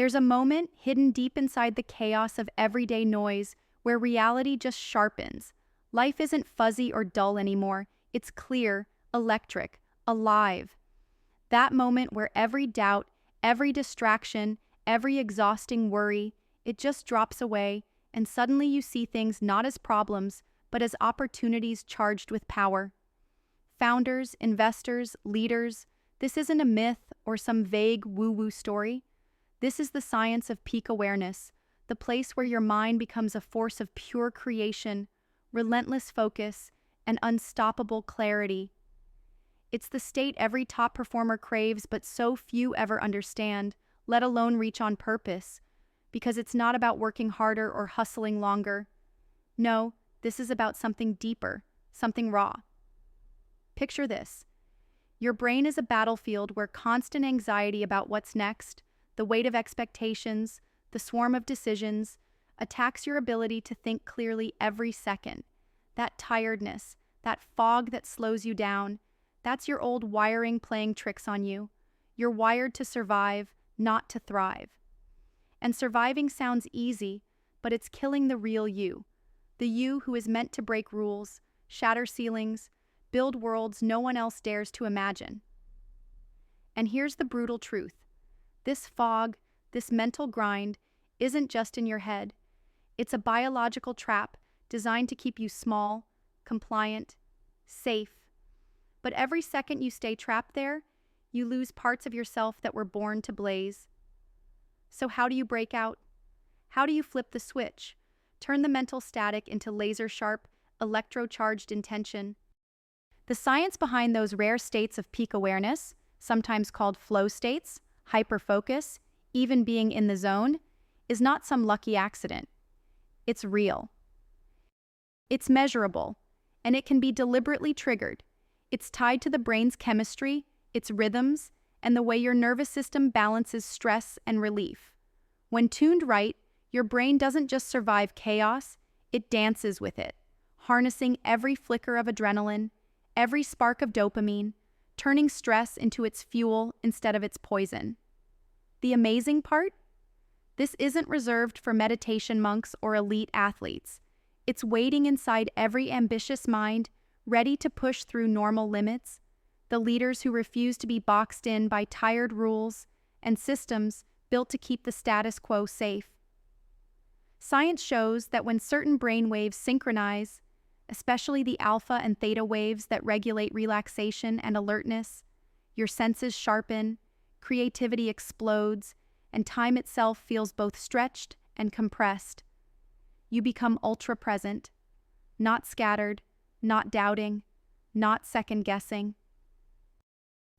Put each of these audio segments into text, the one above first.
There's a moment hidden deep inside the chaos of everyday noise where reality just sharpens. Life isn't fuzzy or dull anymore. It's clear, electric, alive. That moment where every doubt, every distraction, every exhausting worry, it just drops away, and suddenly you see things not as problems, but as opportunities charged with power. Founders, investors, leaders, this isn't a myth or some vague woo-woo story. This is the science of peak awareness, the place where your mind becomes a force of pure creation, relentless focus, and unstoppable clarity. It's the state every top performer craves but so few ever understand, let alone reach on purpose, because it's not about working harder or hustling longer. No, this is about something deeper, something raw. Picture this. Your brain is a battlefield where constant anxiety about what's next, the weight of expectations, the swarm of decisions, attacks your ability to think clearly every second. That tiredness, that fog that slows you down, that's your old wiring playing tricks on you. You're wired to survive, not to thrive. And surviving sounds easy, but it's killing the real you. The you who is meant to break rules, shatter ceilings, build worlds no one else dares to imagine. And here's the brutal truth. This fog, this mental grind, isn't just in your head. It's a biological trap designed to keep you small, compliant, safe. But every second you stay trapped there, you lose parts of yourself that were born to blaze. So how do you break out? How do you flip the switch? Turn the mental static into laser-sharp, electro-charged intention. The science behind those rare states of peak awareness, sometimes called flow states, hyperfocus, even being in the zone, is not some lucky accident. It's real. It's measurable, and it can be deliberately triggered. It's tied to the brain's chemistry, its rhythms, and the way your nervous system balances stress and relief. When tuned right, your brain doesn't just survive chaos, it dances with it, harnessing every flicker of adrenaline, every spark of dopamine, turning stress into its fuel instead of its poison. The amazing part? This isn't reserved for meditation monks or elite athletes. It's waiting inside every ambitious mind, ready to push through normal limits, the leaders who refuse to be boxed in by tired rules and systems built to keep the status quo safe. Science shows that when certain brain waves synchronize, especially the alpha and theta waves that regulate relaxation and alertness, your senses sharpen, creativity explodes, and time itself feels both stretched and compressed. You become ultra-present, not scattered, not doubting, not second-guessing,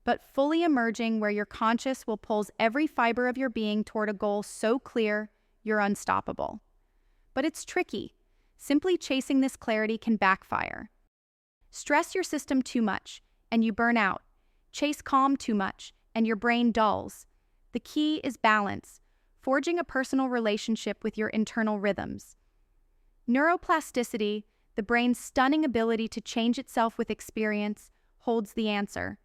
but fully emerging where your conscious will pulls every fiber of your being toward a goal so clear you're unstoppable. But it's tricky. Simply chasing this clarity can backfire. Stress your system too much, and you burn out. Chase calm too much, and your brain dulls. The key is balance, forging a personal relationship with your internal rhythms. Neuroplasticity, the brain's stunning ability to change itself with experience, holds the answer.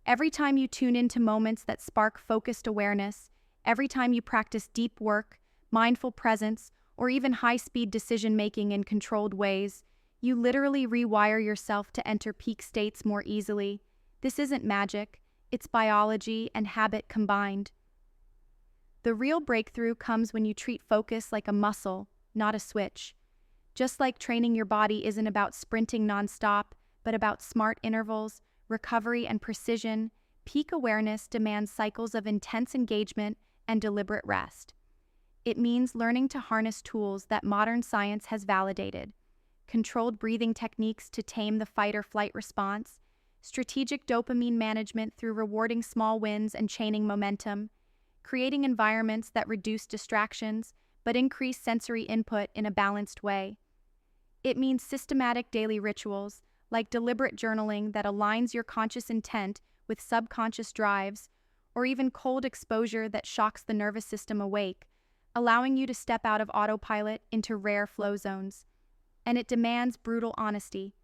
Every time you tune into moments that spark focused awareness, every time you practice deep work, mindful presence, or even high-speed decision-making in controlled ways, you literally rewire yourself to enter peak states more easily. This isn't magic, it's biology and habit combined. The real breakthrough comes when you treat focus like a muscle, not a switch. Just like training your body isn't about sprinting nonstop, but about smart intervals, recovery, and precision, peak awareness demands cycles of intense engagement and deliberate rest. It means learning to harness tools that modern science has validated: controlled breathing techniques to tame the fight-or-flight response, strategic dopamine management through rewarding small wins and chaining momentum, creating environments that reduce distractions but increase sensory input in a balanced way. It means systematic daily rituals, like deliberate journaling that aligns your conscious intent with subconscious drives, or even cold exposure that shocks the nervous system awake, allowing you to step out of autopilot into rare flow zones. And it demands brutal honesty.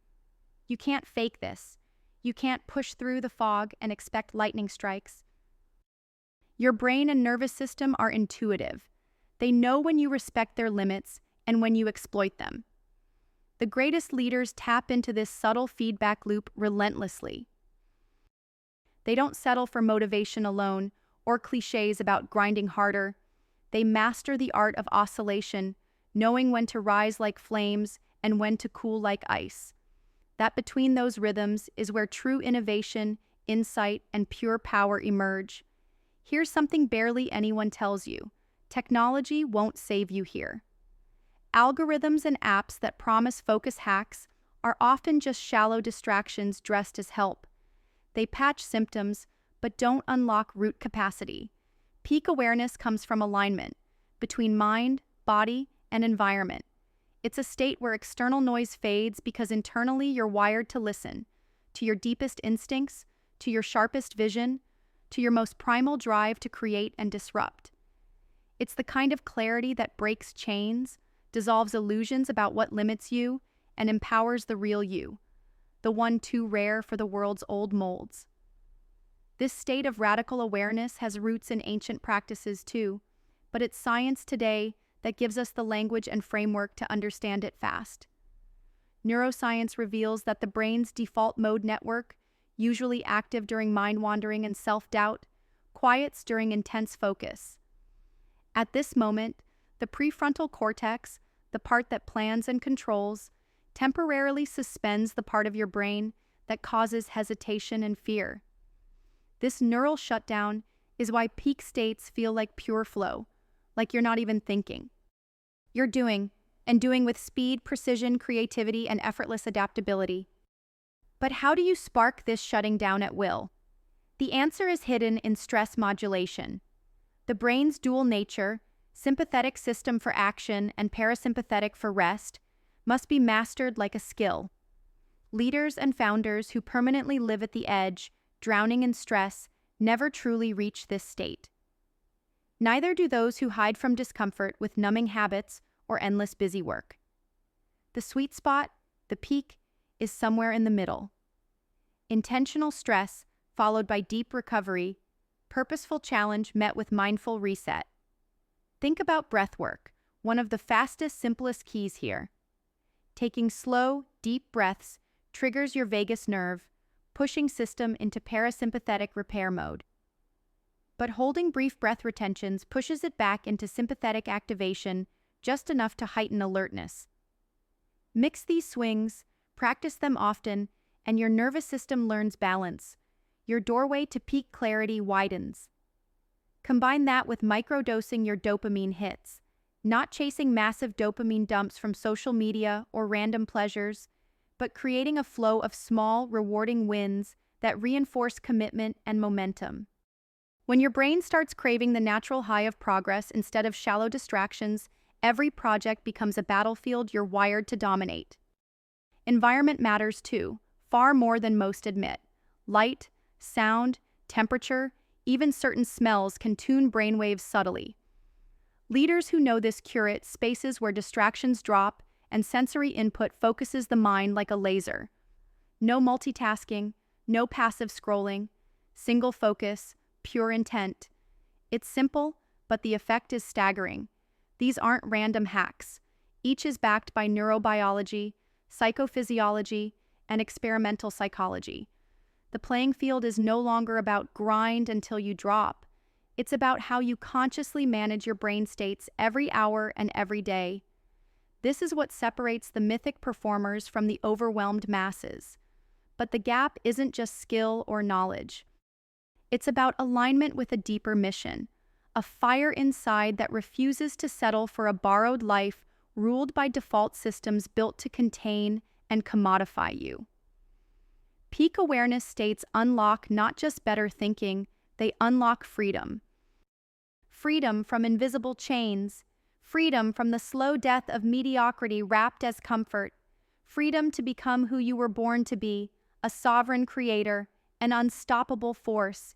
You can't fake this. You can't push through the fog and expect lightning strikes. Your brain and nervous system are intuitive. They know when you respect their limits and when you exploit them. The greatest leaders tap into this subtle feedback loop relentlessly. They don't settle for motivation alone or cliches about grinding harder. They master the art of oscillation, knowing when to rise like flames and when to cool like ice. That between those rhythms is where true innovation, insight, and pure power emerge. Here's something barely anyone tells you. Technology won't save you here. Algorithms and apps that promise focus hacks are often just shallow distractions dressed as help. They patch symptoms, but don't unlock root capacity. Peak awareness comes from alignment between mind, body, and environment. It's a state where external noise fades because internally you're wired to listen to your deepest instincts, to your sharpest vision, to your most primal drive to create and disrupt. It's the kind of clarity that breaks chains, dissolves illusions about what limits you, and empowers the real you, the one too rare for the world's old molds. This state of radical awareness has roots in ancient practices too, but it's science today that gives us the language and framework to understand it fast. Neuroscience reveals that the brain's default mode network, usually active during mind-wandering and self-doubt, quiets during intense focus. At this moment, the prefrontal cortex, the part that plans and controls, temporarily suspends the part of your brain that causes hesitation and fear. This neural shutdown is why peak states feel like pure flow, like you're not even thinking. You're doing, and doing with speed, precision, creativity, and effortless adaptability. But how do you spark this shutting down at will? The answer is hidden in stress modulation. The brain's dual nature, sympathetic system for action and parasympathetic for rest, must be mastered like a skill. Leaders and founders who permanently live at the edge, drowning in stress, never truly reach this state. Neither do those who hide from discomfort with numbing habits or endless busy work. The sweet spot, the peak, is somewhere in the middle. Intentional stress followed by deep recovery, purposeful challenge met with mindful reset. Think about breath work, one of the fastest, simplest keys here. Taking slow, deep breaths triggers your vagus nerve, pushing system into parasympathetic repair mode. But holding brief breath retentions pushes it back into sympathetic activation, just enough to heighten alertness. Mix these swings, practice them often, and your nervous system learns balance. Your doorway to peak clarity widens. Combine that with microdosing your dopamine hits, not chasing massive dopamine dumps from social media or random pleasures, but creating a flow of small, rewarding wins that reinforce commitment and momentum. When your brain starts craving the natural high of progress instead of shallow distractions, every project becomes a battlefield you're wired to dominate. Environment matters too, far more than most admit. Light, sound, temperature, even certain smells can tune brainwaves subtly. Leaders who know this curate spaces where distractions drop and sensory input focuses the mind like a laser. No multitasking, no passive scrolling, single focus, pure intent. It's simple, but the effect is staggering. These aren't random hacks. Each is backed by neurobiology, psychophysiology, and experimental psychology. The playing field is no longer about grind until you drop. It's about how you consciously manage your brain states every hour and every day. This is what separates the mythic performers from the overwhelmed masses. But the gap isn't just skill or knowledge. It's about alignment with a deeper mission, a fire inside that refuses to settle for a borrowed life ruled by default systems built to contain and commodify you. Peak awareness states unlock not just better thinking, they unlock freedom. Freedom from invisible chains, freedom from the slow death of mediocrity wrapped as comfort, freedom to become who you were born to be, a sovereign creator, an unstoppable force.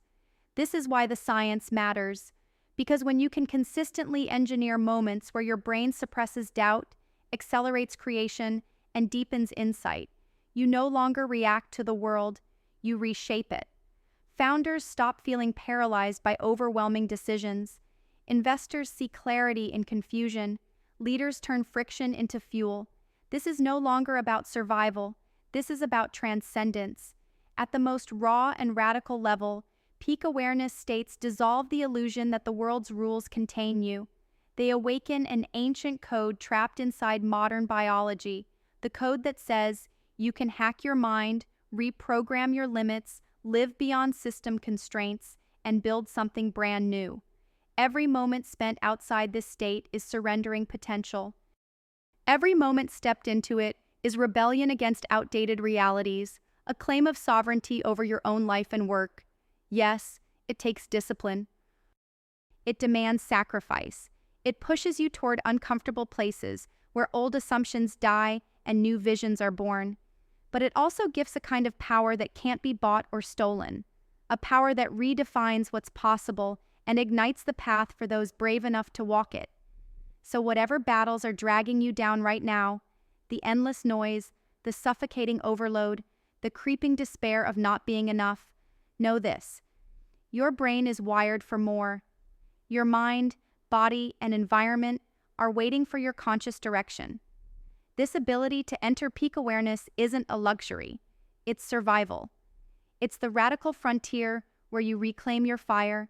This is why the science matters, because when you can consistently engineer moments where your brain suppresses doubt, accelerates creation, and deepens insight, you no longer react to the world, you reshape it. Founders stop feeling paralyzed by overwhelming decisions. Investors see clarity in confusion. Leaders turn friction into fuel. This is no longer about survival. This is about transcendence. At the most raw and radical level, peak awareness states dissolve the illusion that the world's rules contain you. They awaken an ancient code trapped inside modern biology, the code that says you can hack your mind, reprogram your limits, live beyond system constraints, and build something brand new. Every moment spent outside this state is surrendering potential. Every moment stepped into it is rebellion against outdated realities, a claim of sovereignty over your own life and work. Yes, it takes discipline. It demands sacrifice. It pushes you toward uncomfortable places where old assumptions die and new visions are born. But it also gives a kind of power that can't be bought or stolen, a power that redefines what's possible and ignites the path for those brave enough to walk it. So whatever battles are dragging you down right now, the endless noise, the suffocating overload, the creeping despair of not being enough, know this: your brain is wired for more. Your mind, body, and environment are waiting for your conscious direction. This ability to enter peak awareness isn't a luxury, it's survival. It's the radical frontier where you reclaim your fire,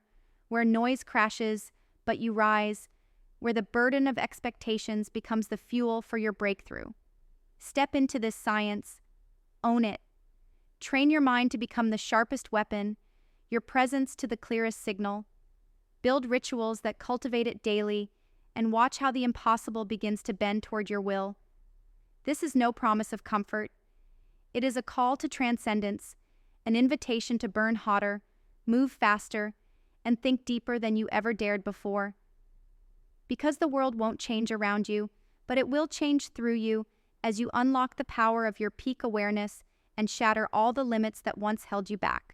where noise crashes, but you rise, where the burden of expectations becomes the fuel for your breakthrough. Step into this science, own it. Train your mind to become the sharpest weapon, your presence to the clearest signal. Build rituals that cultivate it daily, and watch how the impossible begins to bend toward your will. This is no promise of comfort. It is a call to transcendence, an invitation to burn hotter, move faster, and think deeper than you ever dared before. Because the world won't change around you, but it will change through you as you unlock the power of your peak awareness and shatter all the limits that once held you back.